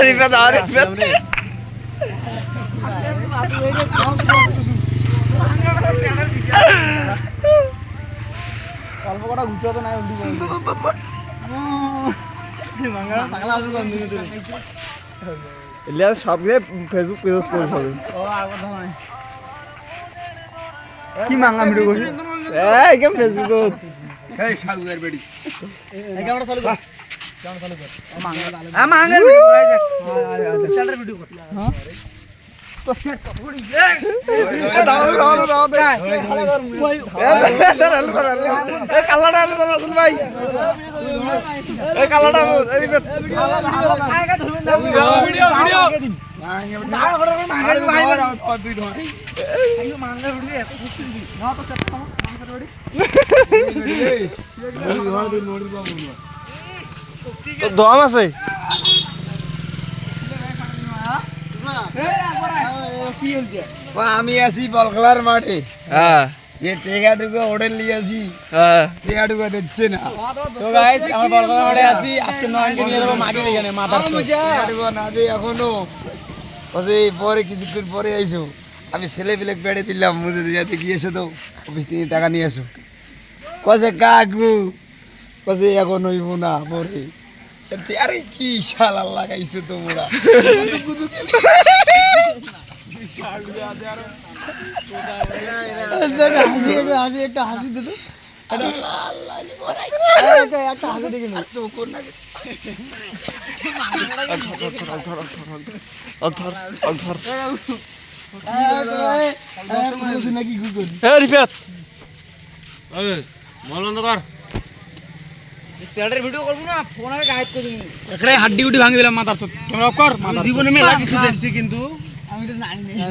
রিফাত আর রিফাত অল্প কটা ঘুরতে নাই উল্টি ইলিয়াস সবগুলো ফেসবুক পেজ করে সবে কি মাঙ্গা ভিডিও করছিস এই কেম ফেসবুক এই সাগুয়ার বেড়ি এই ক্যামেরা চালু কর ক্যামেরা চালু কর মাঙ্গার ভিডিও করাই যাক স্ট্যান্ডার্ড ভিডিও কর হ্যাঁ তো সেট করি দাও দে এই কালাটা আলো রাসেল ভাই এই কালাটা এই রিফাত ভিডিও তো দম আছে আমি আছি বল খেলার মাঠে হ্যাঁ ये টেকাটুকু অর্ডার লিয়েছি হ্যাঁ টেকাটুকু দিচ্ছে না তো গাইস আমার বল খেলার মাঠে আছি আজকে নয়নকে নিয়ে যাবো মাকে এখানে মাথার টেকাটুকু না দে এখনো ওই পরে কিছুক্ষণ পরে আইসো আমি ছেলে পেলে বেড়ে দিলাম মুঝে যাতে গিয়েছো তো অফিস থেকে টাকা নিয়ে এসো কসে কাকু কসে এখন হইব না পরে আরে কি শালা লাগাইছো তোমরা একটা হাসি দে তো একটা হাসি দেখে নি চোখ না নাকি গুগল হ্যাঁ রিফাত ভিডিও করবো না ফোন আগে গাইড করে দিবি এখানে হাড্ডি উড্ডি ভাঙি দিলাম মাথার চোখ ক্যামেরা অফ কর মাথার জীবনে মেলা কিছু দেখছি কিন্তু আমি তো জানি না